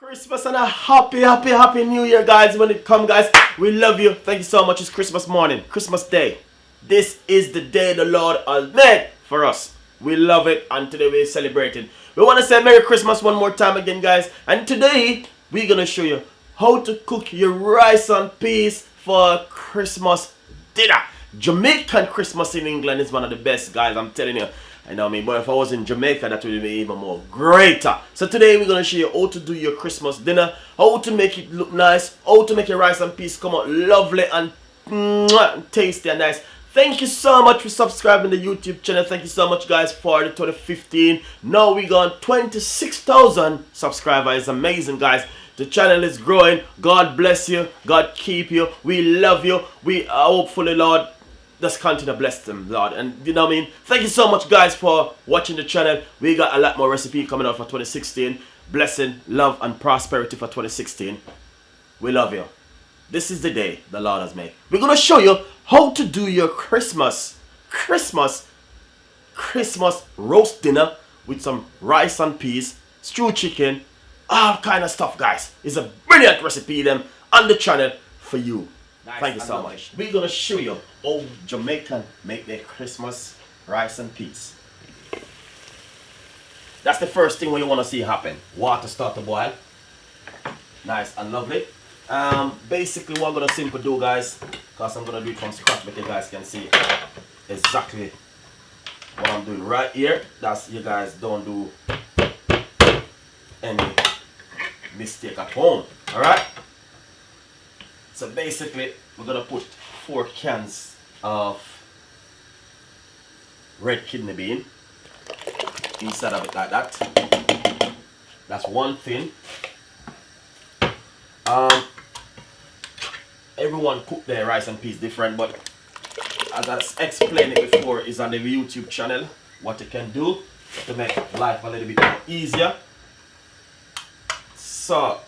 Christmas and a happy new year, guys. When it come, guys, we love you. Thank you so much. It's Christmas morning, Christmas day. This is the day the Lord has made for us. We love it, and today we're celebrating. We want to say Merry Christmas one more time again, guys. And today we're gonna show you how to cook your rice and peas for Christmas dinner. Jamaican Christmas in England is one of the best, guys. I'm telling you. I know me, but if I was in Jamaica, that would be even more greater. So today we're gonna show you how to do your Christmas dinner, how to make it look nice, how to make your rice and peas come out lovely and tasty and nice. Thank you so much for subscribing to the YouTube channel. Thank you so much, guys, for the 2015. Now we got 26,000 subscribers. It's amazing, guys. The channel is growing. God bless you. God keep you. We love you. We hopefully, Lord, just continue to bless them, Lord. And you know what I mean? Thank you so much, guys, for watching the channel. We got a lot more recipe coming out for 2016. Blessing, love, and prosperity for 2016. We love you. This is the day the Lord has made. We're going to show you how to do your Christmas roast dinner with some rice and peas, stewed chicken, all kind of stuff, guys. It's a brilliant recipe them on the channel for you. Nice. Thank you so much. We're going to show you how Jamaican make their Christmas rice and peas. That's the first thing you want to see happen. Water start to boil. Nice and lovely. Basically what I'm going to simply do, guys, because I'm going to do it from scratch, but you guys can see exactly what I'm doing right here. That's, you guys don't do any mistake at home. Alright? So basically, we're going to put 4 cans of red kidney bean inside of it like that. That's one thing. Everyone cook their rice and peas different, but as I explained it before, is on the YouTube channel what you can do to make life a little bit more easier. So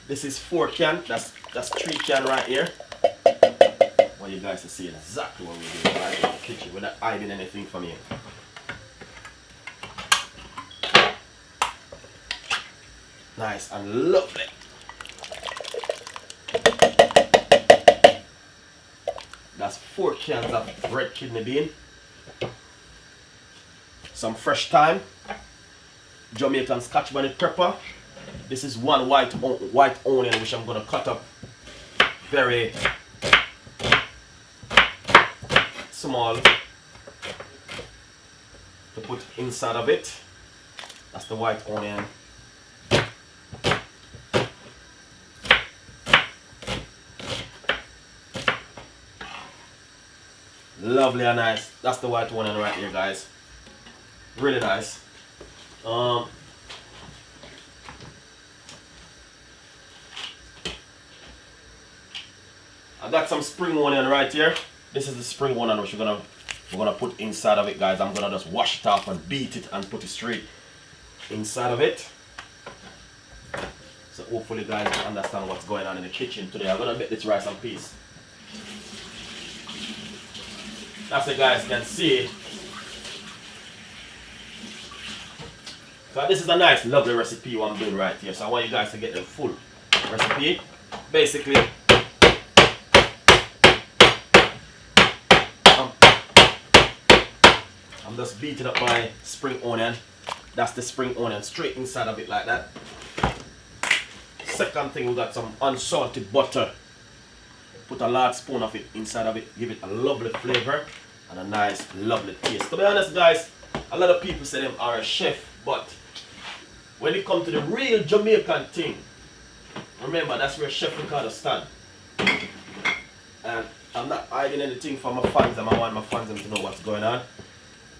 this is 4 cans. That's 3 cans right here. Well, you guys are seeing exactly what we're doing right in the kitchen without hiding anything from you. Nice and lovely. That's 4 cans of red kidney bean. Some fresh thyme. Jamaican scotch bonnet pepper. This is 1 white onion, which I'm going to cut up very small to put inside of it. That's the white onion. Lovely and nice. That's the white onion right here, guys. Really nice. I got some spring onion right here. This is the spring onion which we're gonna put inside of it, guys. I'm gonna just wash it off and beat it and put it straight inside of it. So hopefully, guys, you understand what's going on in the kitchen today. I'm gonna make this rice and peas. That's the guys can see. So this is a nice, lovely recipe what I'm doing right here. So I want you guys to get the full recipe. Basically, I'm just beating up my spring onion. That's the spring onion straight inside of it like that. Second thing, we got some unsalted butter. Put a large spoon of it inside of it. Give it a lovely flavor and a nice, lovely taste. To be honest, guys, a lot of people say them are a chef, but when it comes to the real Jamaican thing, remember that's where Chef Ricardo stand. And I'm not hiding anything from my fans, and I want my fans to know what's going on.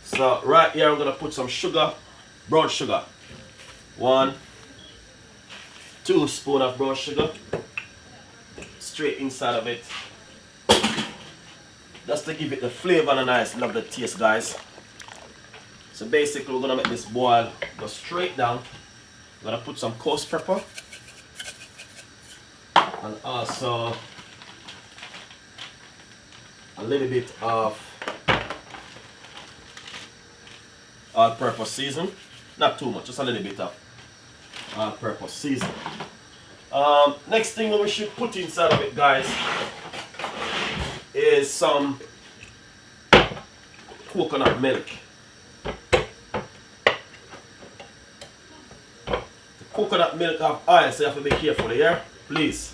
So right here I'm gonna put some sugar, brown sugar. 1, 2 spoons of brown sugar. Straight inside of it, just to give it the flavor and a nice lovely taste, guys. So basically we're gonna make this boil go straight down. We're gonna put some coarse pepper and also a little bit of all-purpose season. Not too much, just a little bit of all-purpose seasoning. Next thing that we should put inside of it, guys, is some coconut milk. The coconut milk have oil, so you have to be careful here, please.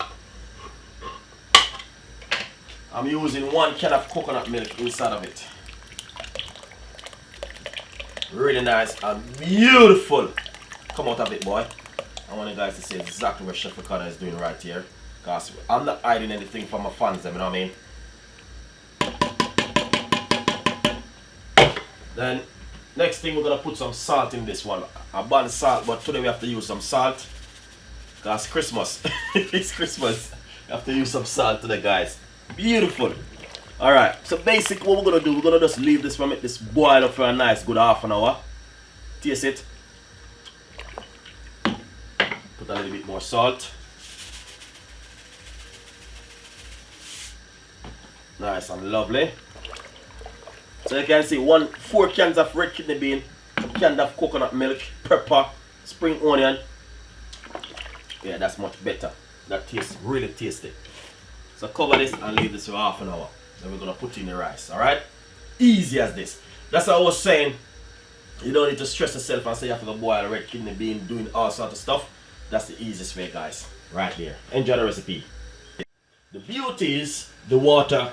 I'm using 1 can of coconut milk inside of it. Really nice and beautiful. Come out of it, boy. I want you guys to see exactly what Chef Ricardo is doing right here. Because I'm not hiding anything from my fans, you know what I mean? Then, next thing we're going to put some salt in this one. I banned salt, but today we have to use some salt. Because Christmas. It's Christmas. We have to use some salt today, guys. Beautiful. Alright, so basically what we're going to do, we're going to just leave this from it, this boil up for a nice good half an hour. Taste it. Put a little bit more salt. Nice and lovely. So you can see 4 cans of red kidney bean, 2 cans of coconut milk, pepper, spring onion. Yeah, that's much better. That tastes really tasty. So cover this and leave this for half an hour. Then we're gonna put in the rice. Alright? Easy as this. That's what I was saying. You don't need to stress yourself and say you have to go boil red kidney bean, doing all sort of stuff. That's the easiest way, guys. Right here. Enjoy the recipe. The beauty is the water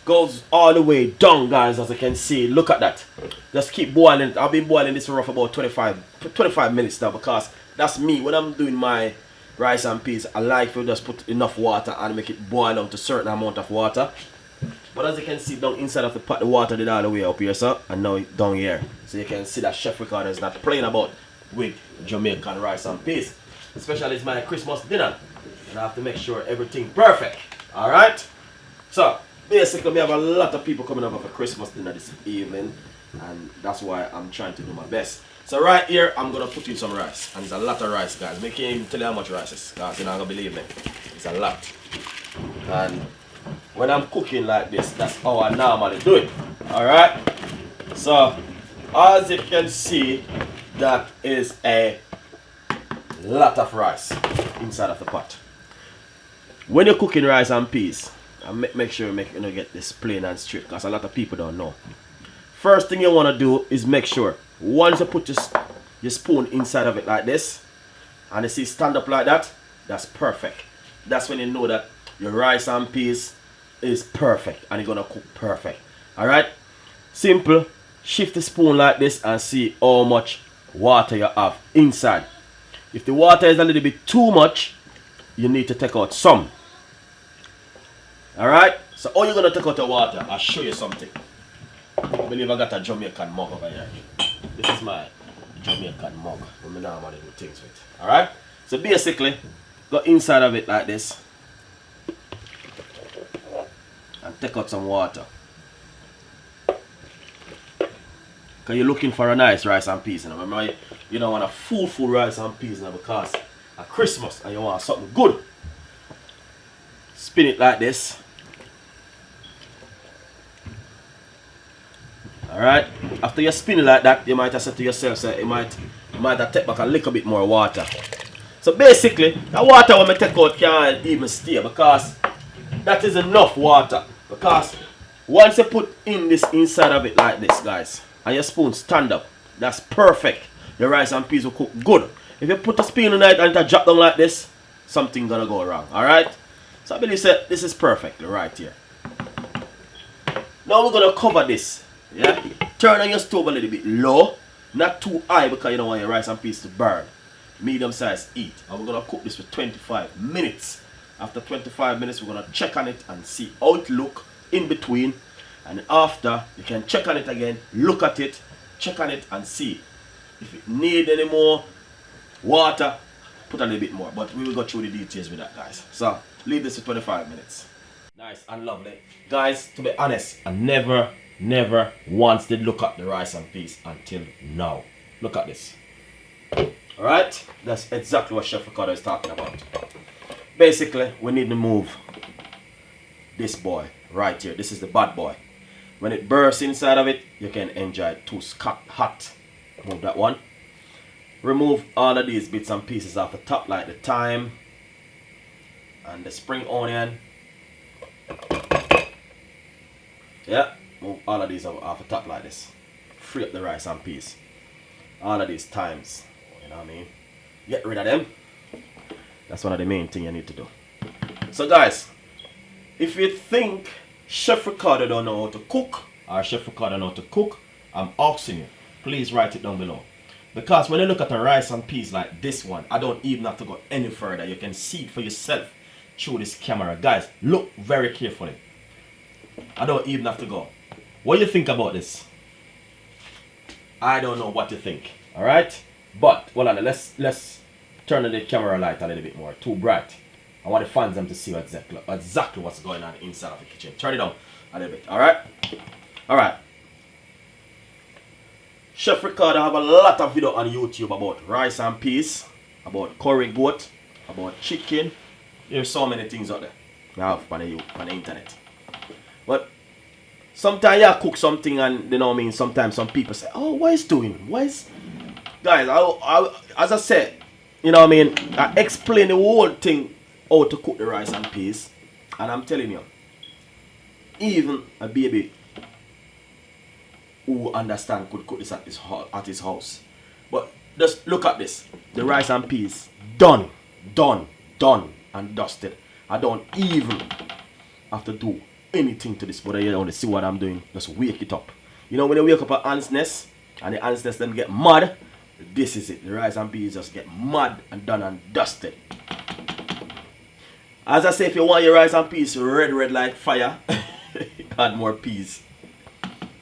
goes all the way down, guys, as you can see. Look at that. Just keep boiling it. I've been boiling this for rough about 25 minutes now, because that's me. When I'm doing my rice and peas, I like to just put enough water and make it boil down to a certain amount of water. But as you can see down inside of the pot, the water did all the way up here, sir, and now it's down here. So you can see that Chef Ricardo is not playing about with Jamaican rice and peas. Especially it's my Christmas dinner, and I have to make sure everything perfect. Alright? So basically we have a lot of people coming over for Christmas dinner this evening, and that's why I'm trying to do my best. So right here I'm gonna put in some rice, and it's a lot of rice, guys. I can't even tell you how much rice is, because you're not gonna believe me. It's a lot. And when I'm cooking like this, that's how I normally do it. Alright? So as you can see, that is a lot of rice inside of the pot. When you're cooking rice and peas, make sure you get this plain and straight, because a lot of people don't know. First thing you want to do is make sure once you put your spoon inside of it like this, and you see stand up like that, that's perfect. That's when you know that your rice and peas is perfect and you're gonna cook perfect. Alright? Simple. Shift the spoon like this and see how much water you have inside. If the water is a little bit too much, you need to take out some. Alright? So how you gonna take out the water? I'll show you something. I believe I got a Jamaican mug over here. This is my Jamaican mug when I normally do things with. Alright? So basically, go inside of it like this and take out some water. Because you're looking for a nice rice and peas. Remember, you don't want a full rice and peas now, because at Christmas and you want something good. Spin it like this. Alright? After you spin it like that, you might have said to yourself, so you might have take back a little bit more water. So basically, the water when I take out can't even stay, because that is enough water. Because once you put in this inside of it like this, guys, and your spoon stand up, that's perfect. Your rice and peas will cook good. If you put a spoon in it and it drop down like this, something gonna go wrong. Alright? So I believe this is perfect right here. Now we're gonna cover this. Yeah? Turn on your stove a little bit low, not too high, because you don't want your rice and peas to burn. Medium size heat. And we're gonna cook this for 25 minutes. After 25 minutes, we're gonna check on it and see how it look in between. And after, you can check on it again, look at it, check on it and see if it need any more water, put a little bit more. But we will go through the details with that, guys. So leave this for 25 minutes. Nice and lovely. Guys, to be honest, I never once did look at the rice and peas until now. Look at this. Alright? That's exactly what Chef Ricardo is talking about. Basically, we need to move this boy right here. This is the bad boy. When it bursts inside of it, you can enjoy it too hot. Move that one. remove all of these bits and pieces off the top, like the thyme and the spring onion. Yeah, move all of these off the top like this. Free up the rice and peas. All of these thymes, you know what I mean? Get rid of them. That's one of the main things you need to do. So guys, if you think Chef Ricardo don't know how to cook, or Chef Ricardo know how to cook, I'm asking you, please write it down below. Because when you look at a rice and peas like this one, I don't even have to go any further. You can see it for yourself through this camera. Guys, look very carefully. I don't even have to go. What do you think about this? I don't know what you think. Alright? But, well, let's turn the camera light a little bit more. Too bright. I want the fans them to see exactly what's going on inside of the kitchen. Turn it down a little bit. Alright? Alright. Chef Ricardo have a lot of video on YouTube about rice and peas, about curry goat, about chicken. There's so many things out there I have on the internet. But sometimes you cook something and you know what I mean, sometimes some people say, oh, what is doing? What is... Guys, as I said, you know what I mean, I explain the whole thing how to cook the rice and peas. And I'm telling you, even a baby who understand could cook this at his house. But just look at this. The rice and peas done and dusted. I don't even have to do anything to this, but you want to see what I'm doing. Just wake it up. You know when you wake up an ant's nest and the ant's nest then get mad, this is it. The rice and peas just get mad and done and dusted. As I say, if you want your rice and peas red like fire, add more peas.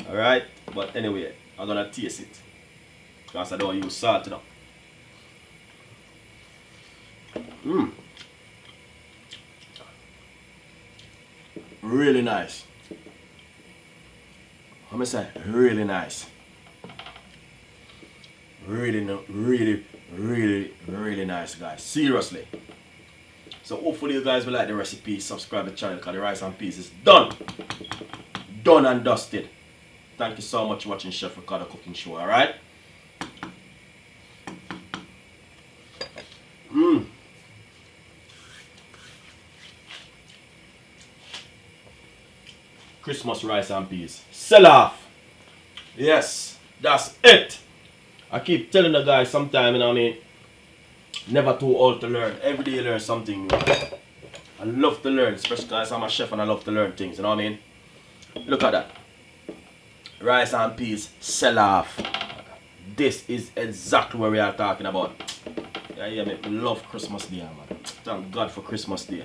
Alright? But anyway, I'm gonna taste it. Because I don't use salt now. Really nice. How me say? Really nice. Really nice, guys. Seriously. So hopefully you guys will like the recipe. Subscribe to the channel because the rice and peas is done. Done and dusted. Thank you so much for watching Chef Ricardo Cooking Show, alright? Christmas rice and peas. Sell off! Yes, that's it! I keep telling the guys sometime, you know what I mean? Never too old to learn. Every day you learn something new. I love to learn, especially because I'm a chef and I love to learn things, you know what I mean? Look at that. Rice and peas, sell off. This is exactly what we are talking about. Yeah, me love Christmas Day, man. Thank God for Christmas Day.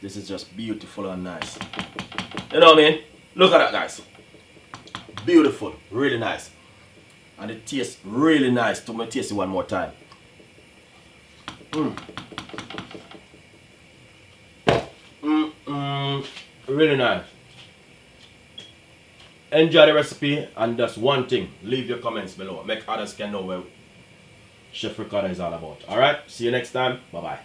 This is just beautiful and nice. You know what I mean? Look at that, guys. Beautiful, really nice. And it tastes really nice. To me, taste it one more time. Really nice. Enjoy the recipe, and just one thing, leave your comments below. Make others can know what Chef Ricardo is all about. Alright, see you next time. Bye bye.